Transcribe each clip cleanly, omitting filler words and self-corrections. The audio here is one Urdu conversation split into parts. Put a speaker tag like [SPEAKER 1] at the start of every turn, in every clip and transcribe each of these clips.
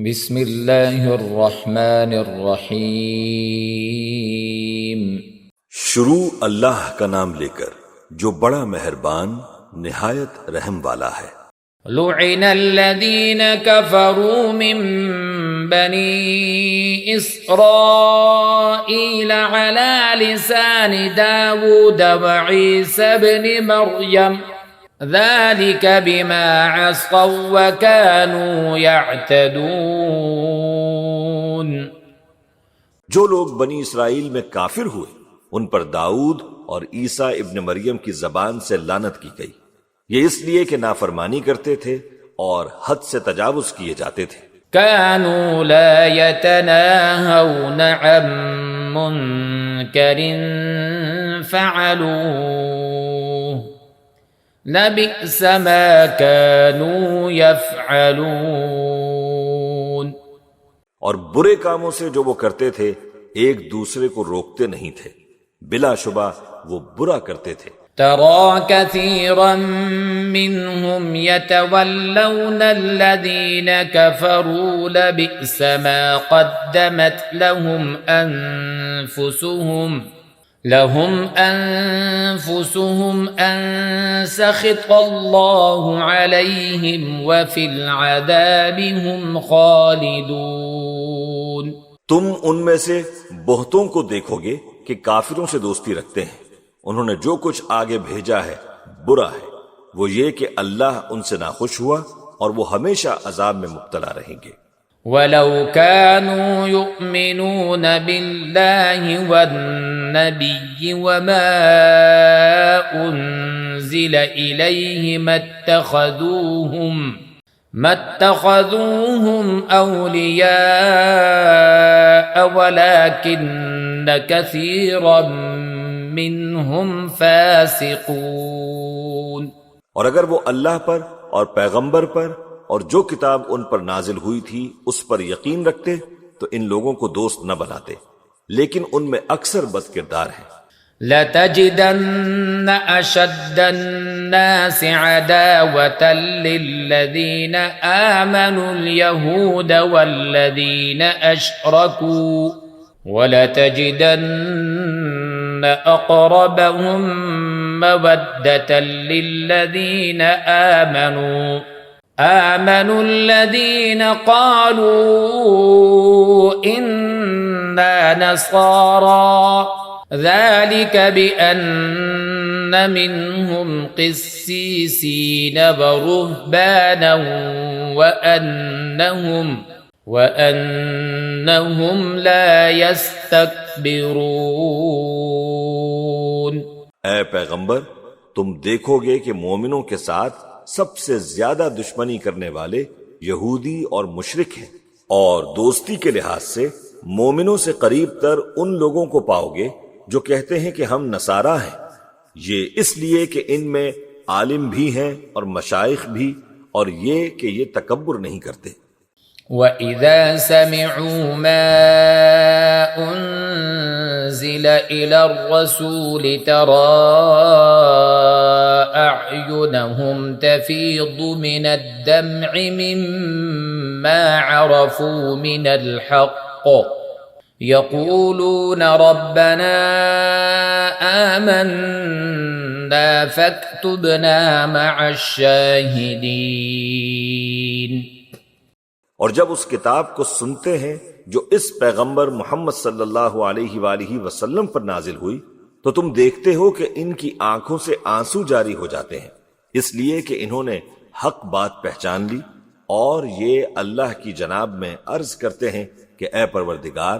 [SPEAKER 1] بسم اللہ الرحمن الرحیم۔
[SPEAKER 2] شروع اللہ کا نام لے کر جو بڑا مہربان نہایت رحم والا ہے۔
[SPEAKER 1] لعن الذین کفروا من بنی اسرائیل علی لسان داود وعیسی بن مریم ذلك بما عصوا وكانوا يعتدون۔
[SPEAKER 2] جو لوگ بنی اسرائیل میں کافر ہوئے ان پر داؤد اور عیسیٰ ابن مریم کی زبان سے لعنت کی گئی، یہ اس لیے کہ نافرمانی کرتے تھے اور حد سے تجاوز کیے جاتے تھے۔
[SPEAKER 1] كانوا لا يتناهون عن منكر فعلوه لبئس ما كانوا يفعلون۔
[SPEAKER 2] اور برے کاموں سے جو وہ کرتے تھے ایک دوسرے کو روکتے نہیں تھے، بلا شبہ وہ برا کرتے تھے۔
[SPEAKER 1] ترى كثيرا منهم يتولون الذين كفروا لبئس ما قدمت لهم أنفسهم أن سخط الله عليهم وفي العذاب هم خالدون۔
[SPEAKER 2] تم ان میں سے بہتوں کو دیکھو گے کہ کافروں سے دوستی رکھتے ہیں، انہوں نے جو کچھ آگے بھیجا ہے برا ہے، وہ یہ کہ اللہ ان سے ناخوش ہوا اور وہ ہمیشہ عذاب میں مبتلا رہیں گے۔
[SPEAKER 1] وَلَوْ كَانُوا يُؤْمِنُونَ بِاللَّهِ وَالنَّبِيِّ وَمَا أُنزِلَ إِلَيْهِ ما اتخذوهم أولياء ولكن كثيرا منهم فاسقون۔
[SPEAKER 2] اور اگر وہ اللہ پر اور پیغمبر پر اور جو کتاب ان پر نازل ہوئی تھی اس پر یقین رکھتے تو ان لوگوں کو دوست نہ بناتے، لیکن ان میں اکثر بد کردار ہیں۔
[SPEAKER 1] لَتَجِدَنَّ أَشَدَّ النَّاسِ عَدَاوَةً لِّلَّذِينَ آمَنُوا الْيَهُودَ وَالَّذِينَ أَشْرَكُوا وَلَتَجِدَنَّ أَقْرَبَهُم مَّوَدَّةً لِّلَّذِينَ آمنوا الذين قالوا إنا نصارى ذلك بأن منهم قسيسين ورهبانا وأنهم لا يستكبرون۔
[SPEAKER 2] اے پیغمبر، تم دیکھو گے کہ مومنوں کے ساتھ سب سے زیادہ دشمنی کرنے والے یہودی اور مشرک ہیں، اور دوستی کے لحاظ سے مومنوں سے قریب تر ان لوگوں کو پاؤ گے جو کہتے ہیں کہ ہم نصارہ ہیں، یہ اس لیے کہ ان میں عالم بھی ہیں اور مشائخ بھی، اور یہ کہ یہ تکبر نہیں کرتے۔
[SPEAKER 1] وَإِذَا سَمِعُوا مَا أُنزِلَ إِلَى الرَّسُولِ تَرَىٰ أَعْيُنَهُمْ تَفِيضُ مِنَ الدَّمْعِ مِمَّا عَرَفُوا مِنَ الْحَقِّ يَقُولُونَ رَبَّنَا آمَنَّا فَاكْتُبْنَا مَعَ الشَّاهِدِينَ۔
[SPEAKER 2] اور جب اس کتاب کو سنتے ہیں جو اس پیغمبر محمد صلی اللہ علیہ وآلہ وسلم پر نازل ہوئی تو تم دیکھتے ہو کہ ان کی آنکھوں سے آنسو جاری ہو جاتے ہیں، اس لیے کہ انہوں نے حق بات پہچان لی، اور یہ اللہ کی جناب میں عرض کرتے ہیں کہ اے پروردگار،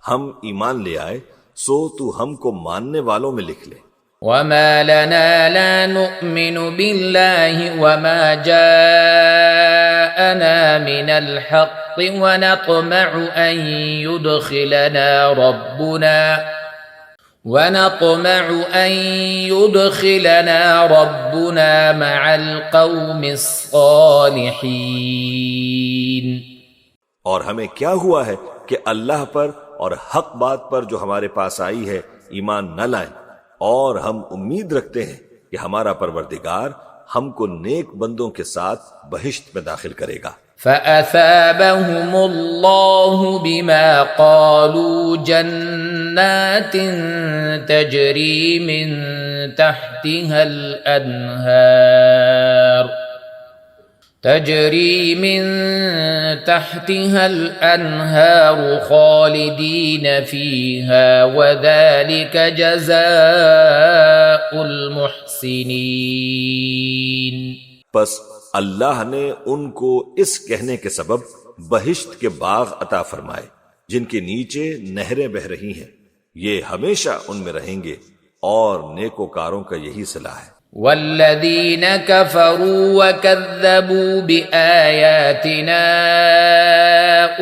[SPEAKER 2] ہم ایمان لے آئے سو تو ہم کو ماننے والوں میں لکھ لے۔
[SPEAKER 1] وَمَا لَنَا لَا نُؤْمِنُ بِاللَّهِ وَمَا جَاءَنَا مِنَ الْحَقِّ وَنَطْمَعُ أَن يُدْخِلَنَا رَبُّنَا مَعَ الْقَوْمِ الصَّالِحِينَ۔
[SPEAKER 2] اور ہمیں کیا ہوا ہے کہ اللہ پر اور حق بات پر جو ہمارے پاس آئی ہے ایمان نہ لائیں، اور ہم امید رکھتے ہیں کہ ہمارا پروردگار ہم کو نیک بندوں کے ساتھ بہشت میں داخل کرے گا۔
[SPEAKER 1] فأثابهم الله بما قالوا جنات تجري من تحتها الأنهار خالدين فيها وذلك جزاء المحسنين.
[SPEAKER 2] بس اللہ نے ان کو اس کہنے کے سبب بہشت کے باغ عطا فرمائے جن کے نیچے نہریں بہ رہی ہیں، یہ ہمیشہ ان میں رہیں گے اور نیکوکاروں کا یہی صلاح ہے.
[SPEAKER 1] والذین کفروا وکذبوا بآیاتنا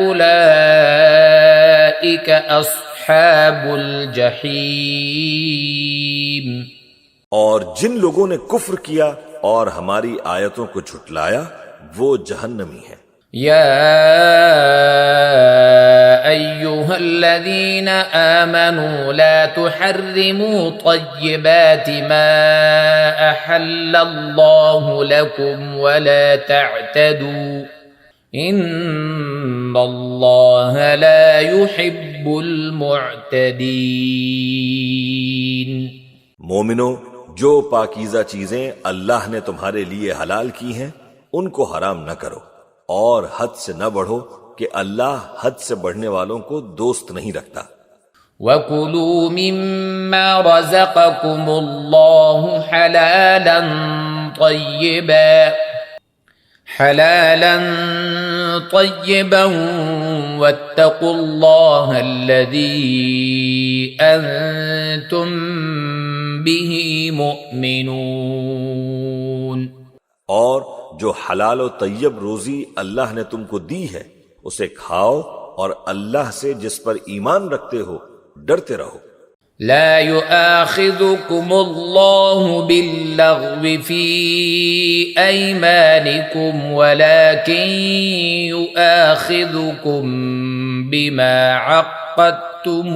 [SPEAKER 1] اولئک اصحاب الجحیم.
[SPEAKER 2] اور جن لوگوں نے کفر کیا اور ہماری آیتوں کو جھٹلایا وہ جہنمی ہے.
[SPEAKER 1] یا ایہا الذین آمنوا لا تحرموا طیبات ما احل اللہ لکم ولا تعتدوا ان اللہ لا يحب المعتدین.
[SPEAKER 2] مومنو، جو پاکیزہ چیزیں اللہ نے تمہارے لیے حلال کی ہیں ان کو حرام نہ کرو اور حد سے نہ بڑھو کہ اللہ حد سے بڑھنے والوں کو دوست نہیں رکھتا.
[SPEAKER 1] وَكُلُوا مِمَّا رَزَقَكُمُ اللَّهُ حَلَالًا طَيِّبًا وَاتَّقُوا اللَّهَ الَّذِي أَنْتُمْ بِهِ مُؤْمِنُونَ.
[SPEAKER 2] اور جو حلال و طیب روزی اللہ نے تم کو دی ہے اسے کھاؤ اور اللہ سے جس پر ایمان رکھتے ہو ڈرتے رہو.
[SPEAKER 1] لا يؤاخذكم الله باللغو في أيمانكم ولكن يؤاخذكم بما عقدتم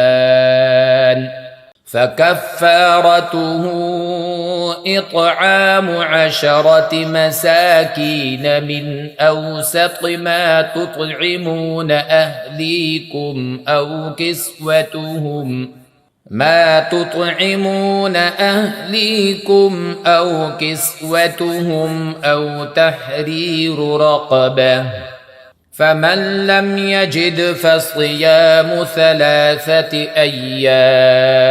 [SPEAKER 1] الأيمان فكفارته إطعام 10 مساكين من أوسط ما تطعمون أهليكم أو كسوتهم أو تحرير رقبة فمن لم يجد فصيام 3 أيام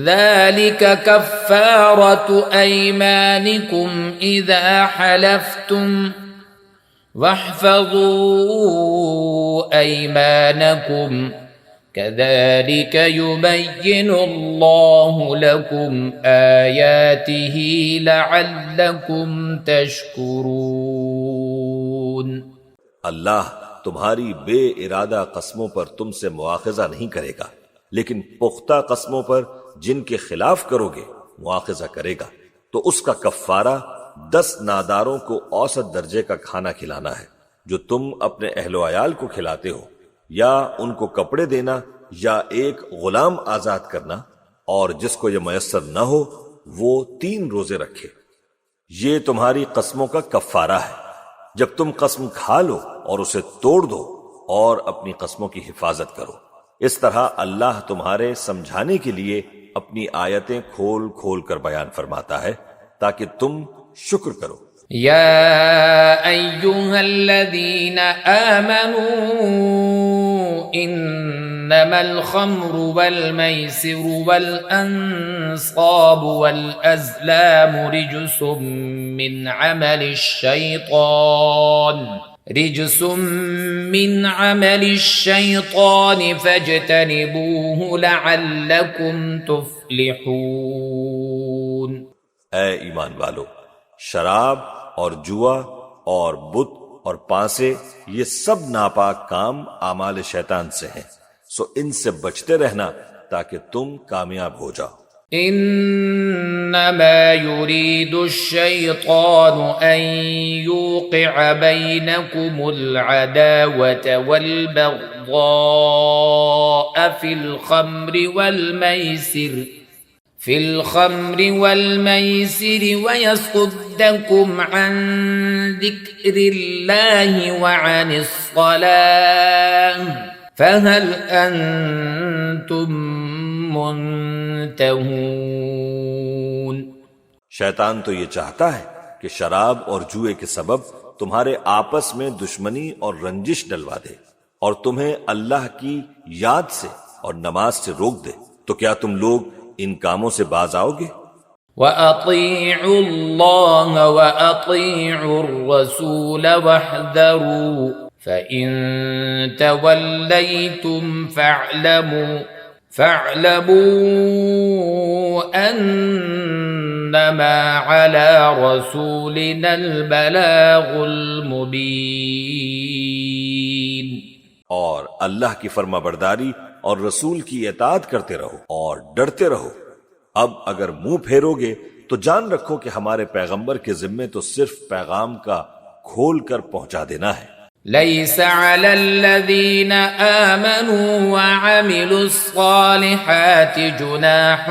[SPEAKER 1] ذلك كفارة أيمانكم إذا حلفتم واحفظوا أيمانكم كذلك يبين الله لكم آياته لعلكم تشكرون.
[SPEAKER 2] اللہ تمہاری بے ارادہ قسموں پر تم سے مواخذہ نہیں کرے گا، لیکن پختہ قسموں پر جن کے خلاف کرو گے مواخذہ کرے گا. تو اس کا کفارہ 10 ناداروں کو اوسط درجے کا کھانا کھلانا ہے جو تم اپنے اہل و عیال کو کھلاتے ہو، یا ان کو کپڑے دینا یا ایک غلام آزاد کرنا، اور جس کو یہ میسر نہ ہو وہ 3 روزے رکھے. یہ تمہاری قسموں کا کفارہ ہے. جب تم قسم کھا لو اور اسے توڑ دو اور اپنی قسموں کی حفاظت کرو. اس طرح اللہ تمہارے سمجھانے کے لیے اپنی آیتیں کھول کھول کر بیان فرماتا ہے تاکہ تم شکر کرو.
[SPEAKER 1] یا ایہا الذین آمنوا انما الخمر والمیسر والانصاب والازلام رجس من عمل الشیطان فاجتنبوه لعلکم تفلحون.
[SPEAKER 2] اے ایمان والو، شراب اور جوا اور بت اور پانسے یہ سب ناپاک کام اعمال شیطان سے ہیں، سو ان سے بچتے رہنا تاکہ تم کامیاب ہو جاؤ.
[SPEAKER 1] انما يريد الشيطان ان يوقع بينكم العداوة والبغضاء في الخمر والميسر في الخمر والميسر ويصدكم عن ذكر الله وعن الصلاة فهل أنتم منتهون؟
[SPEAKER 2] شیطان تو یہ چاہتا ہے کہ شراب اور جوئے کے سبب تمہارے آپس میں دشمنی اور رنجش ڈلوا دے اور تمہیں اللہ کی یاد سے اور نماز سے روک دے، تو کیا تم لوگ ان کاموں سے باز آؤ گے؟
[SPEAKER 1] وَأَطِيعُوا اللَّهَ وَأَطِيعُوا الرَّسُولَ وَاحْذَرُوا فَإِن تَوَلَّيْتُمْ فَاعْلَمُوا أَنَّمَا عَلَى رَسُولِنَا الْبَلَاغُ الْمُبِينُ۔
[SPEAKER 2] اور اللہ کی فرما برداری اور رسول کی اطاعت کرتے رہو اور ڈرتے رہو۔ اب اگر منہ پھیرو گے تو جان رکھو کہ ہمارے پیغمبر کے ذمے تو صرف پیغام کا کھول کر پہنچا دینا ہے۔
[SPEAKER 1] ليس على الذين آمنوا وعملوا الصالحات جناح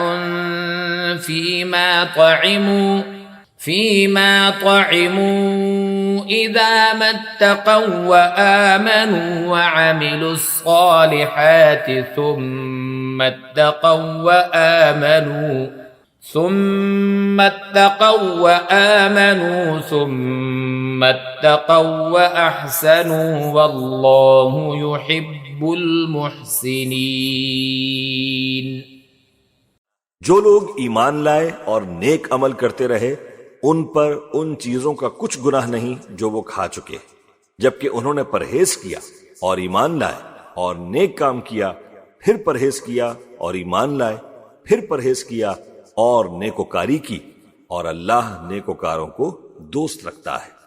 [SPEAKER 1] فيما طعموا إذا ما اتقوا وآمنوا وعملوا الصالحات ثم اتقوا وأحسنوا والله يحب المحسنين۔
[SPEAKER 2] جو لوگ ایمان لائے اور نیک عمل کرتے رہے ان پر ان چیزوں کا کچھ گناہ نہیں جو وہ کھا چکے، جبکہ انہوں نے پرہیز کیا اور ایمان لائے اور نیک کام کیا، پھر پرہیز کیا اور ایمان لائے، پھر پرہیز کیا اور نیکوکاری کی، اور اللہ نیکوکاروں کو دوست رکھتا ہے۔